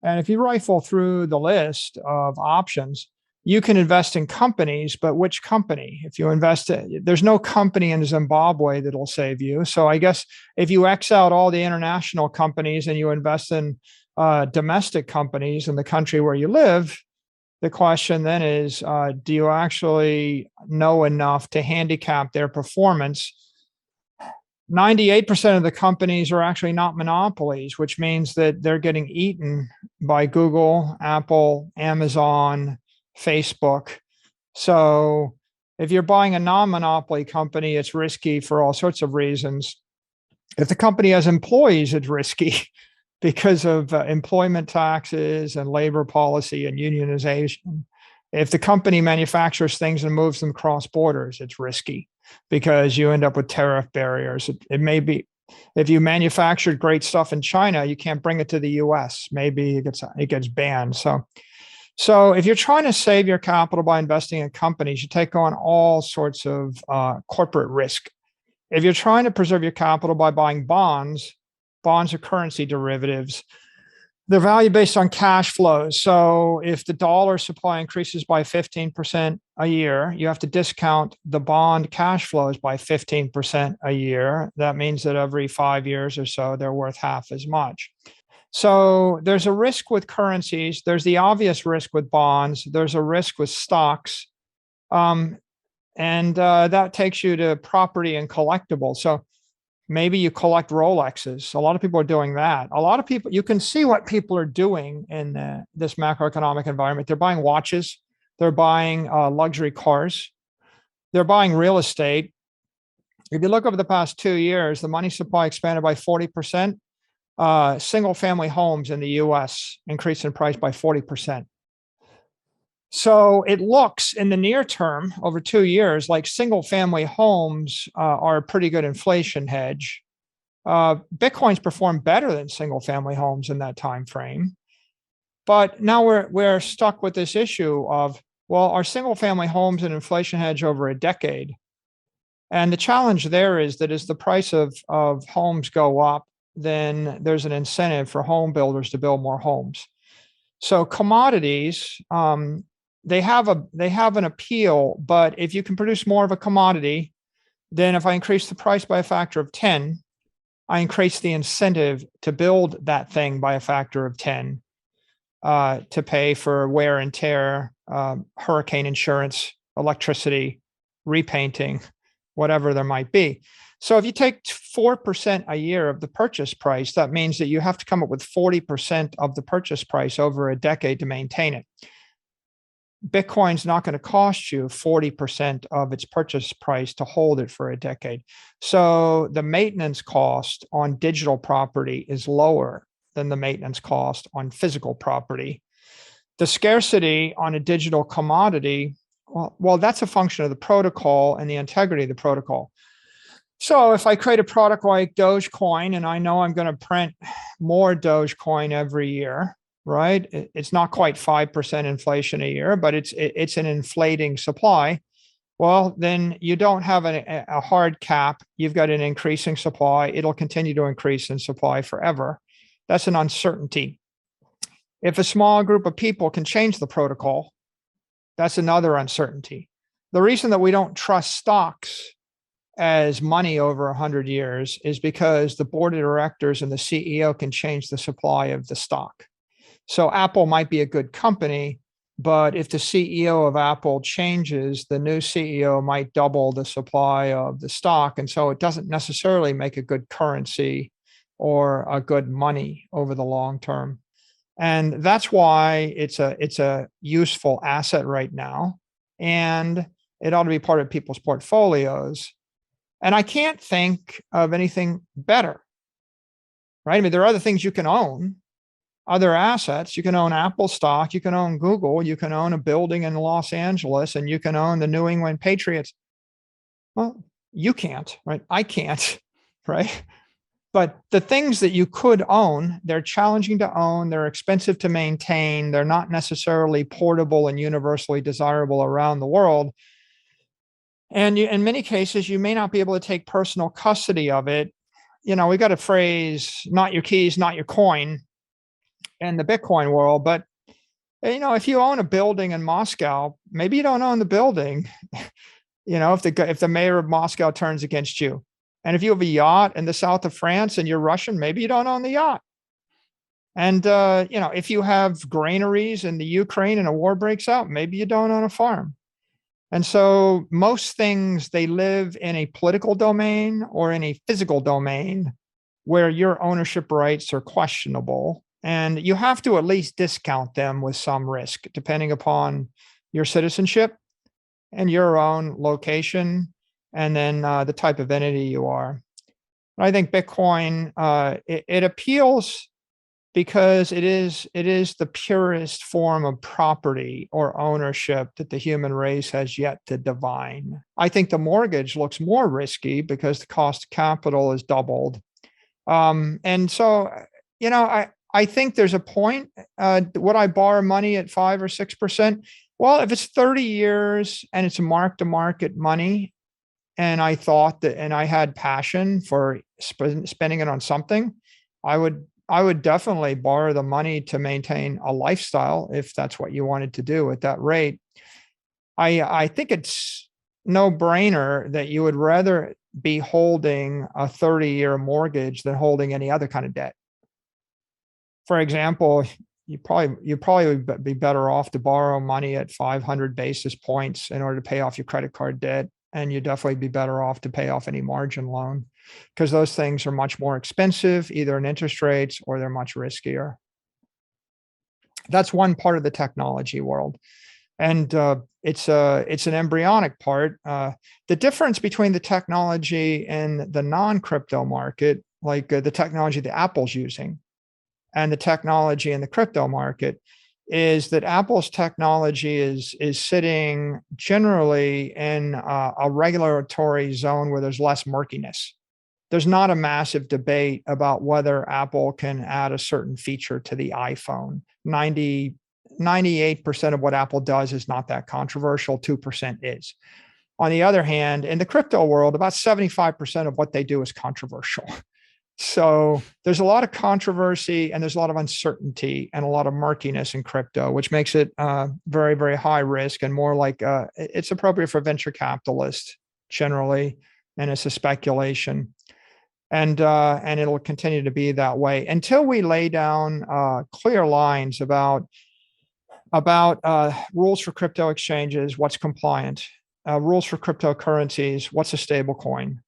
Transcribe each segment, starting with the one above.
And if you rifle through the list of options, you can invest in companies, but which company? If you invest, there's no company in Zimbabwe that'll save you. So I guess if you X out all the international companies and you invest in domestic companies in the country where you live, the question then is, do you actually know enough to handicap their performance? 98% of the companies are actually not monopolies, which means that they're getting eaten by Google, Apple, Amazon, Facebook. So if you're buying a non-monopoly company, it's risky for all sorts of reasons. If the company has employees, it's risky because of employment taxes and labor policy and unionization. If the company manufactures things and moves them cross borders, it's risky because you end up with tariff barriers. It may be, if you manufactured great stuff in China, you can't bring it to the US. Maybe it gets banned. So if you're trying to save your capital by investing in companies, you take on all sorts of corporate risk. If you're trying to preserve your capital by buying bonds are currency derivatives. They're valued based on cash flows. So if the dollar supply increases by 15% a year, you have to discount the bond cash flows by 15% a year. That means that every 5 years or so, they're worth half as much. So there's a risk with currencies. There's the obvious risk with bonds. There's a risk with stocks. And that takes you to property and collectibles. So maybe you collect Rolexes. A lot of people are doing that. A lot of people, you can see what people are doing in this macroeconomic environment. They're buying watches. They're buying luxury cars. They're buying real estate. If you look over the past 2 years, the money supply expanded by 40%. Single family homes in the US increased in price by 40%. So it looks in the near term, over 2 years, like single family homes are a pretty good inflation hedge. Bitcoin's performed better than single family homes in that time frame. But now we're stuck with this issue of, well, are single family homes an inflation hedge over a decade? And the challenge there is that as the price of homes go up, then there's an incentive for home builders to build more homes. So commodities, they have an appeal, but if you can produce more of a commodity, then if I increase the price by a factor of 10, I increase the incentive to build that thing by a factor of 10 to pay for wear and tear, hurricane insurance, electricity, repainting, whatever there might be. So if you take 4% a year of the purchase price, that means that you have to come up with 40% of the purchase price over a decade to maintain it. Bitcoin's not going to cost you 40% of its purchase price to hold it for a decade. So the maintenance cost on digital property is lower than the maintenance cost on physical property. The scarcity on a digital commodity, well, that's a function of the protocol and the integrity of the protocol. So if I create a product like Dogecoin and I know I'm going to print more Dogecoin every year, right? It's not quite 5% inflation a year, but it's an inflating supply. Well, then you don't have a hard cap. You've got an increasing supply. It'll continue to increase in supply forever. That's an uncertainty. If a small group of people can change the protocol, that's another uncertainty. The reason that we don't trust stocks as money over 100 years is because the board of directors and the CEO can change the supply of the stock. So Apple might be a good company, but if the CEO of Apple changes, the new CEO might double the supply of the stock. And so it doesn't necessarily make a good currency or a good money over the long term. And that's why it's a useful asset right now. And it ought to be part of people's portfolios. And I can't think of anything better, right? I mean, there are other things you can own, other assets. You can own Apple stock, you can own Google, you can own a building in Los Angeles, and you can own the New England Patriots. Well, you can't, right? I can't, right? But the things that you could own, they're challenging to own, they're expensive to maintain, they're not necessarily portable and universally desirable around the world. And in many cases, you may not be able to take personal custody of it. You know, we got a phrase, not your keys, not your coin. in the Bitcoin world. But if you own a building in Moscow, maybe you don't own the building. If the mayor of Moscow turns against you, and if you have a yacht in the south of France and you're Russian, maybe you don't own the yacht. And if you have granaries in the Ukraine and a war breaks out, maybe you don't own a farm. And so most things, they live in a political domain or in a physical domain where your ownership rights are questionable. And you have to at least discount them with some risk, depending upon your citizenship and your own location, and then the type of entity you are. I think Bitcoin, it appeals because it is the purest form of property or ownership that the human race has yet to divine. I think the mortgage looks more risky because the cost of capital is doubled. And so, I think there's a point. Would I borrow money at 5 or 6%? Well, if it's 30 years and it's mark-to-market money, and I thought that, and I had passion for spending it on something, I would definitely borrow the money to maintain a lifestyle if that's what you wanted to do at that rate. I think it's no brainer that you would rather be holding a 30-year mortgage than holding any other kind of debt. For example, you probably would be better off to borrow money at 500 basis points in order to pay off your credit card debt. And you'd definitely be better off to pay off any margin loan, because those things are much more expensive, either in interest rates or they're much riskier. That's one part of the technology world. And it's an embryonic part. The difference between the technology and the non-crypto market, like the technology that Apple's using, and the technology in the crypto market, is that Apple's technology is sitting generally in a regulatory zone where there's less murkiness. There's not a massive debate about whether Apple can add a certain feature to the iPhone. 98% of what Apple does is not that controversial. 2% is. On the other hand, in the crypto world, about 75% of what they do is controversial. So there's a lot of controversy and there's a lot of uncertainty and a lot of murkiness in crypto, which makes it very, very high risk and more like it's appropriate for venture capitalists generally, and it's a speculation. And it'll continue to be that way until we lay down clear lines about rules for crypto exchanges, what's compliant, rules for cryptocurrencies, what's a stable coin,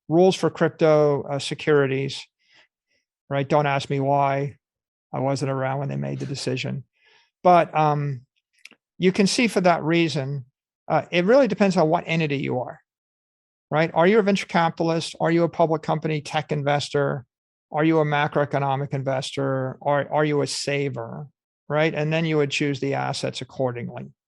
rules for crypto securities, right? Don't ask me why. I wasn't around when they made the decision. But you can see for that reason, it really depends on what entity you are, right? Are you a venture capitalist? Are you a public company tech investor? Are you a macroeconomic investor? Or are you a saver, right? And then you would choose the assets accordingly.